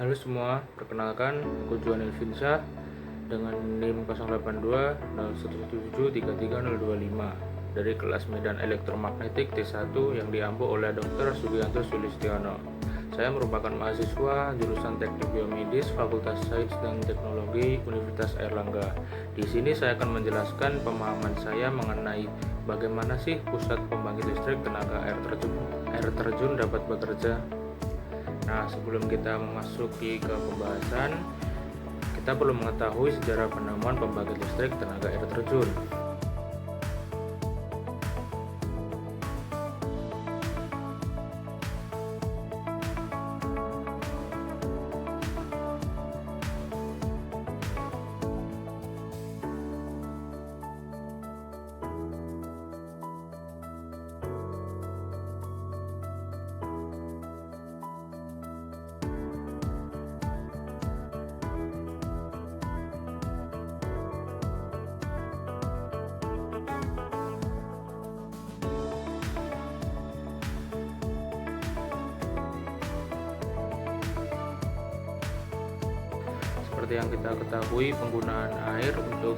Halo semua, perkenalkan aku Juan Elvinsyah dengan NIM 082 dari kelas Medan Elektromagnetik T1 yang diampu oleh Dr. Sugianto Sulistiono. Saya merupakan mahasiswa jurusan Teknik Biomedis Fakultas Sains dan Teknologi Universitas Airlangga. Di sini saya akan menjelaskan pemahaman saya mengenai bagaimana sih pusat pembangkit listrik tenaga air terjun dapat bekerja. Nah, sebelum kita memasuki ke pembahasan, kita perlu mengetahui sejarah penemuan pembangkit listrik tenaga air terjun. Seperti yang kita ketahui, penggunaan air untuk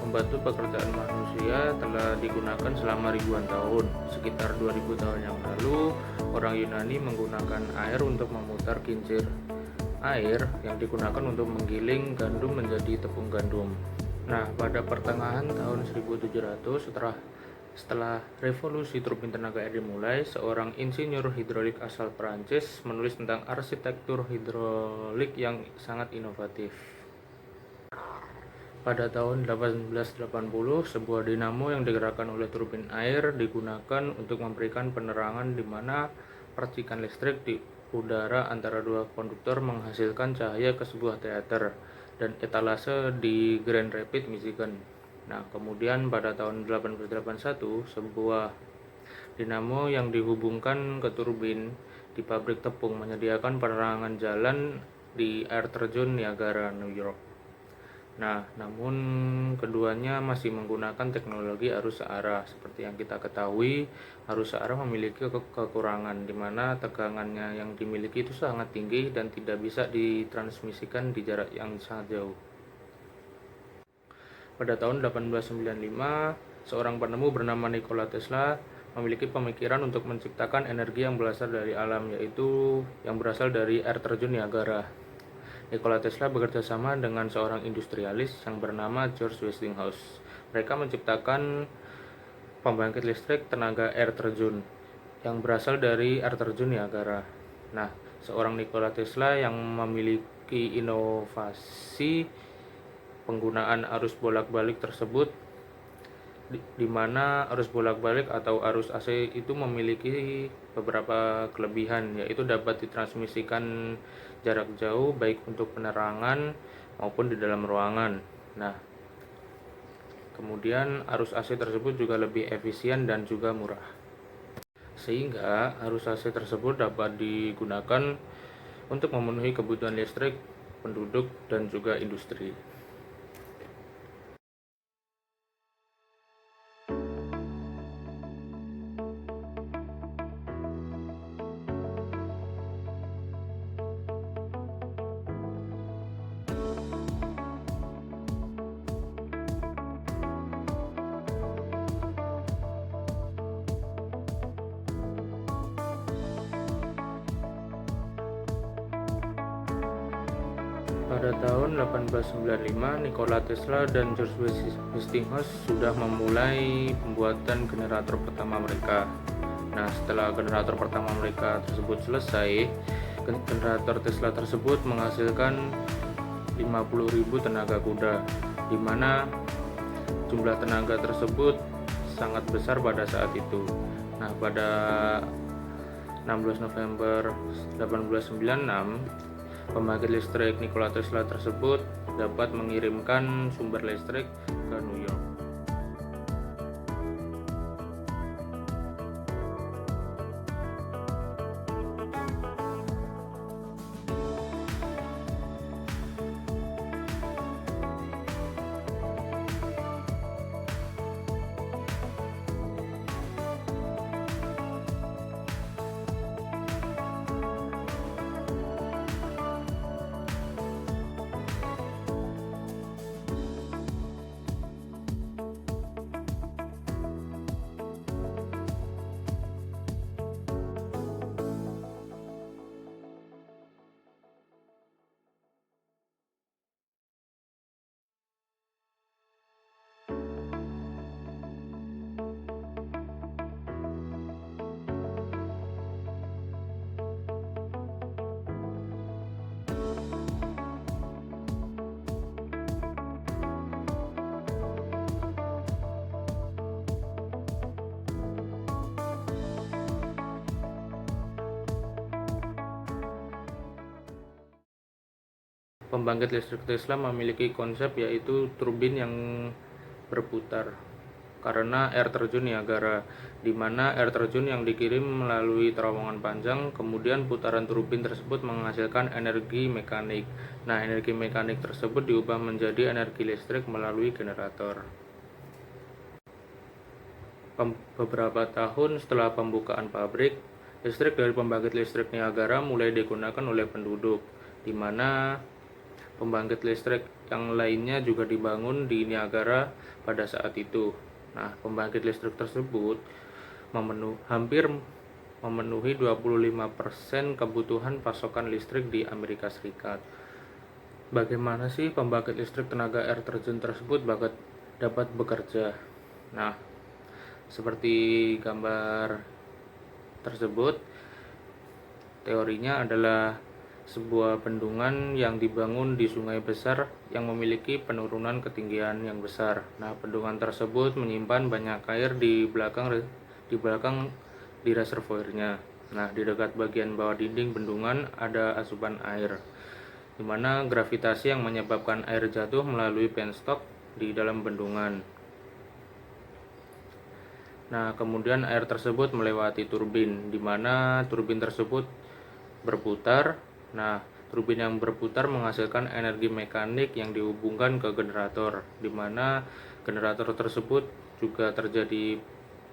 membantu pekerjaan manusia telah digunakan selama ribuan tahun. Sekitar 2000 tahun yang lalu, orang Yunani menggunakan air untuk memutar kincir air yang digunakan untuk menggiling gandum menjadi tepung gandum. Nah, pada pertengahan tahun 1700 setelah revolusi turbin tenaga air dimulai, seorang insinyur hidrolik asal Prancis menulis tentang arsitektur hidrolik yang sangat inovatif. Pada tahun 1880, sebuah dinamo yang digerakkan oleh turbin air digunakan untuk memberikan penerangan di mana percikan listrik di udara antara dua konduktor menghasilkan cahaya ke sebuah teater dan etalase di Grand Rapids, Michigan. Nah, kemudian pada tahun 1881, sebuah dinamo yang dihubungkan ke turbin di pabrik tepung menyediakan penerangan jalan di air terjun Niagara, New York. Nah, namun keduanya masih menggunakan teknologi arus searah. Seperti yang kita ketahui, arus searah memiliki kekurangan di mana tegangannya yang dimiliki itu sangat tinggi dan tidak bisa ditransmisikan di jarak yang sangat jauh. Pada tahun 1895, seorang penemu bernama Nikola Tesla memiliki pemikiran untuk menciptakan energi yang berasal dari alam, yaitu yang berasal dari air terjun Niagara. Nikola Tesla bekerja sama dengan seorang industrialis yang bernama George Westinghouse. Mereka menciptakan pembangkit listrik tenaga air terjun yang berasal dari air terjun Niagara. Nah, seorang Nikola Tesla yang memiliki inovasi penggunaan arus bolak-balik tersebut, di mana arus bolak-balik atau arus AC itu memiliki beberapa kelebihan, yaitu dapat ditransmisikan jarak jauh baik untuk penerangan maupun di dalam ruangan. Nah, kemudian arus AC tersebut juga lebih efisien dan juga murah, sehingga arus AC tersebut dapat digunakan untuk memenuhi kebutuhan listrik penduduk dan juga industri. Pada tahun 1895, Nikola Tesla dan George Westinghouse sudah memulai pembuatan generator pertama mereka. Nah, setelah generator pertama mereka tersebut selesai, generator Tesla tersebut menghasilkan 50.000 tenaga kuda, di mana jumlah tenaga tersebut sangat besar pada saat itu. Nah, pada 16 November 1896, pembangkit listrik Nikola Tesla tersebut dapat mengirimkan sumber listrik ke New York. Pembangkit listrik Tesla memiliki konsep yaitu turbin yang berputar karena air terjun Niagara, di mana air terjun yang dikirim melalui terowongan panjang, kemudian putaran turbin tersebut menghasilkan energi mekanik. Nah, energi mekanik tersebut diubah menjadi energi listrik melalui generator. Beberapa tahun setelah pembukaan pabrik, listrik dari pembangkit listrik Niagara mulai digunakan oleh penduduk, di mana pembangkit listrik yang lainnya juga dibangun di Niagara pada saat itu. Nah, pembangkit listrik tersebut hampir memenuhi 25% kebutuhan pasokan listrik di Amerika Serikat. Bagaimana sih pembangkit listrik tenaga air terjun tersebut dapat bekerja? Nah, seperti gambar tersebut, teorinya adalah sebuah bendungan yang dibangun di sungai besar yang memiliki penurunan ketinggian yang besar. Nah, bendungan tersebut menyimpan banyak air di belakang di reservoirnya. Nah, di dekat bagian bawah dinding bendungan ada asupan air, di mana gravitasi yang menyebabkan air jatuh melalui penstock di dalam bendungan. Nah, kemudian air tersebut melewati turbin, di mana turbin tersebut berputar. Nah, turbin yang berputar menghasilkan energi mekanik yang dihubungkan ke generator, di mana generator tersebut juga terjadi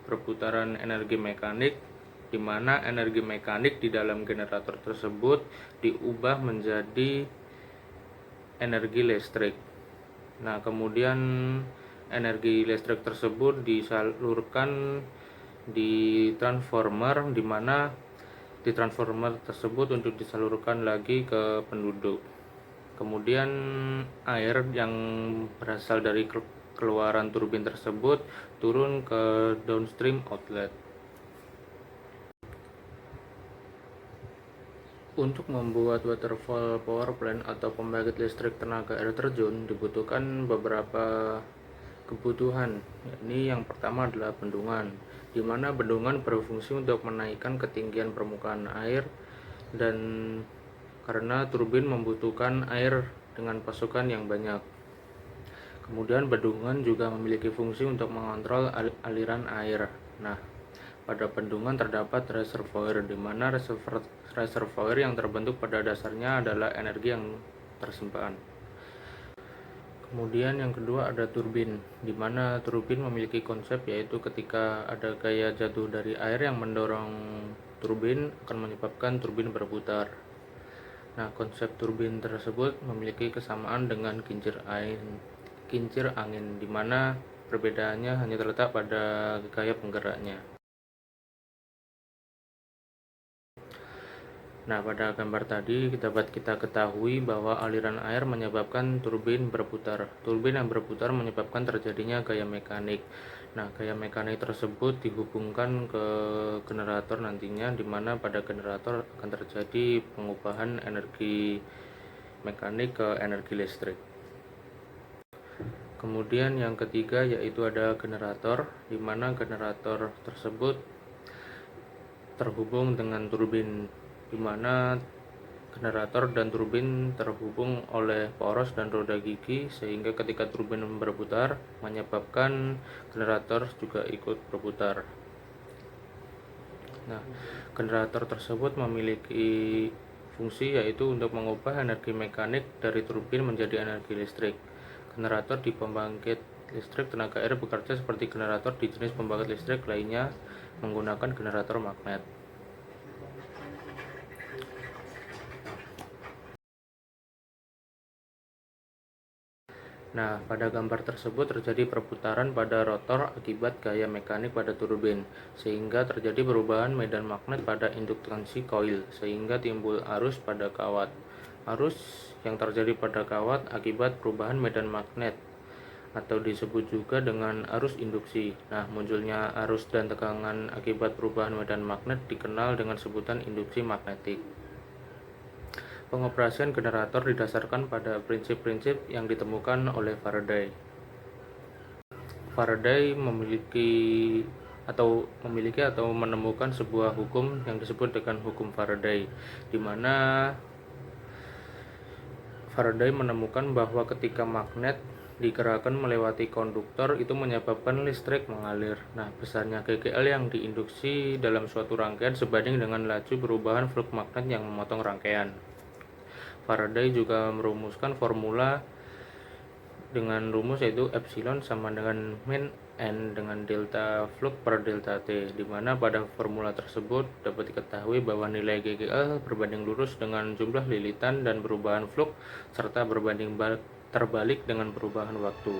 perputaran energi mekanik, di mana energi mekanik di dalam generator tersebut diubah menjadi energi listrik. Nah, kemudian energi listrik tersebut disalurkan di transformer, di mana di transformer tersebut untuk disalurkan lagi ke penduduk. Kemudian air yang berasal dari keluaran turbin tersebut turun ke downstream outlet. Untuk membuat waterfall power plant atau pembangkit listrik tenaga air terjun dibutuhkan beberapa kebutuhan. Ini yang pertama adalah bendungan, di mana bendungan berfungsi untuk menaikkan ketinggian permukaan air, dan karena turbin membutuhkan air dengan pasokan yang banyak. Kemudian bendungan juga memiliki fungsi untuk mengontrol aliran air. Nah, pada bendungan terdapat reservoir, di mana reservoir yang terbentuk pada dasarnya adalah energi yang tersimpan. Kemudian yang kedua ada turbin, di mana turbin memiliki konsep yaitu ketika ada gaya jatuh dari air yang mendorong turbin akan menyebabkan turbin berputar. Nah, konsep turbin tersebut memiliki kesamaan dengan kincir angin, di mana perbedaannya hanya terletak pada gaya penggeraknya. Nah, pada gambar tadi dapat kita ketahui bahwa aliran air menyebabkan turbin berputar. Turbin yang berputar menyebabkan terjadinya gaya mekanik. Nah, gaya mekanik tersebut dihubungkan ke generator nantinya, di mana pada generator akan terjadi pengubahan energi mekanik ke energi listrik. Kemudian yang ketiga yaitu ada generator, di mana generator tersebut terhubung dengan turbin, di mana generator dan turbin terhubung oleh poros dan roda gigi, sehingga ketika turbin berputar menyebabkan generator juga ikut berputar. Nah, generator tersebut memiliki fungsi yaitu untuk mengubah energi mekanik dari turbin menjadi energi listrik. Generator di pembangkit listrik tenaga air bekerja seperti generator di jenis pembangkit listrik lainnya menggunakan generator magnet. Nah, pada gambar tersebut terjadi perputaran pada rotor akibat gaya mekanik pada turbin, sehingga terjadi perubahan medan magnet pada induktansi koil, sehingga timbul arus pada kawat. Arus yang terjadi pada kawat akibat perubahan medan magnet, atau disebut juga dengan arus induksi. Nah, munculnya arus dan tegangan akibat perubahan medan magnet dikenal dengan sebutan induksi magnetik. Pengoperasian generator didasarkan pada prinsip-prinsip yang ditemukan oleh Faraday. Faraday memiliki atau menemukan sebuah hukum yang disebut dengan hukum Faraday, di mana Faraday menemukan bahwa ketika magnet digerakkan melewati konduktor itu menyebabkan listrik mengalir. Nah, besarnya GGL yang diinduksi dalam suatu rangkaian sebanding dengan laju perubahan flux magnet yang memotong rangkaian. Faraday juga merumuskan formula dengan rumus yaitu epsilon sama dengan min N dengan delta flux per delta T, di mana pada formula tersebut dapat diketahui bahwa nilai GGL berbanding lurus dengan jumlah lilitan dan perubahan flux serta berbanding terbalik dengan perubahan waktu.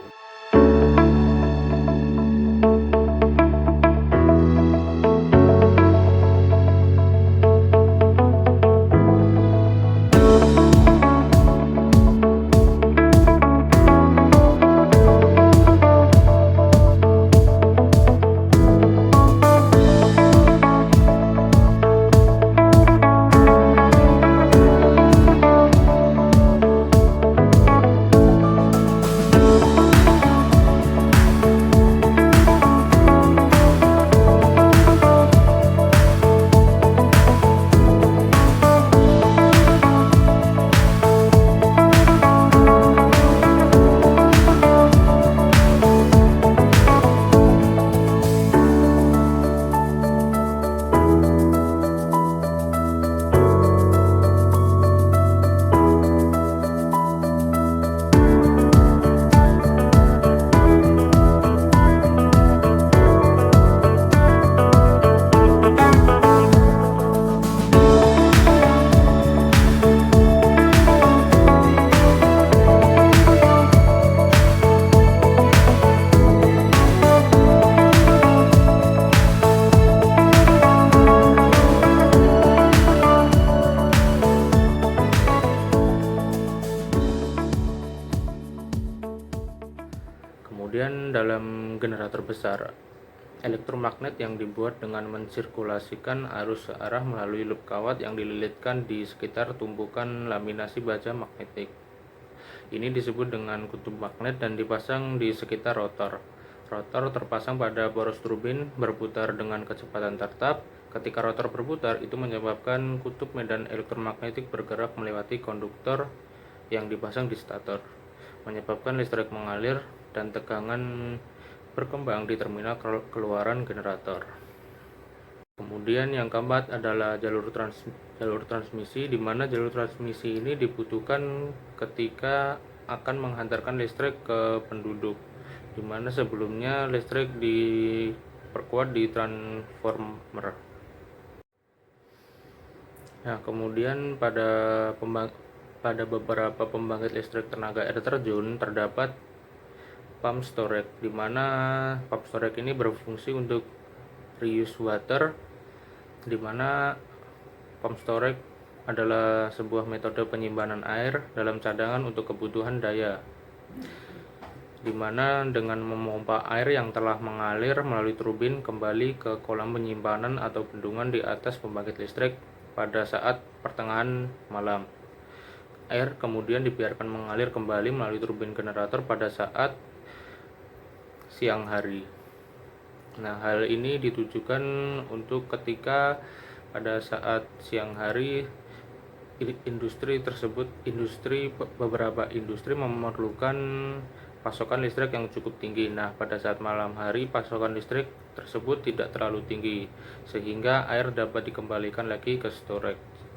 Kemudian dalam generator besar, elektromagnet yang dibuat dengan mensirkulasikan arus searah melalui loop kawat yang dililitkan di sekitar tumpukan laminasi baja magnetik. Ini disebut dengan kutub magnet dan dipasang di sekitar rotor. Rotor terpasang pada poros turbin berputar dengan kecepatan tetap. Ketika rotor berputar, itu menyebabkan kutub medan elektromagnetik bergerak melewati konduktor yang dipasang di stator, menyebabkan listrik mengalir dan tegangan berkembang di terminal keluaran generator. Kemudian yang keempat adalah jalur transmisi, di mana jalur transmisi ini dibutuhkan ketika akan menghantarkan listrik ke penduduk, di mana sebelumnya listrik diperkuat di transformer. Nah, kemudian pada beberapa pembangkit listrik tenaga air terjun terdapat pump storage, di mana pump storage ini berfungsi untuk reuse water, di mana pump storage adalah sebuah metode penyimpanan air dalam cadangan untuk kebutuhan daya, di mana dengan memompa air yang telah mengalir melalui turbin kembali ke kolam penyimpanan atau bendungan di atas pembangkit listrik pada saat pertengahan malam. Air kemudian dibiarkan mengalir kembali melalui turbin generator pada saat siang hari. Nah, hal ini ditujukan untuk ketika pada saat siang hari beberapa industri memerlukan pasokan listrik yang cukup tinggi. Nah, pada saat malam hari pasokan listrik tersebut tidak terlalu tinggi sehingga air dapat dikembalikan lagi ke storage.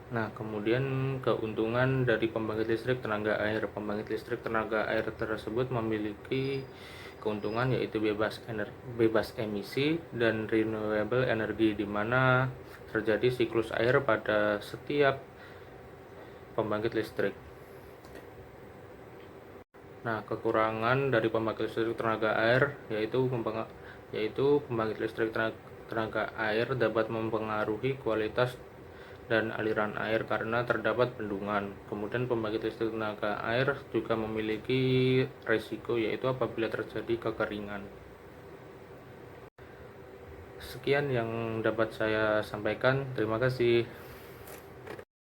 Nah, kemudian keuntungan dari pembangkit listrik tenaga air. Pembangkit listrik tenaga air tersebut memiliki keuntungan yaitu bebas emisi dan renewable energy, di mana terjadi siklus air pada setiap pembangkit listrik. Nah, kekurangan dari pembangkit listrik tenaga air yaitu pembangkit listrik tenaga air dapat mempengaruhi kualitas dan aliran air karena terdapat bendungan. Kemudian pembangkit listrik tenaga air juga memiliki resiko yaitu apabila terjadi kekeringan. sekian yang dapat saya sampaikan. Terima kasih.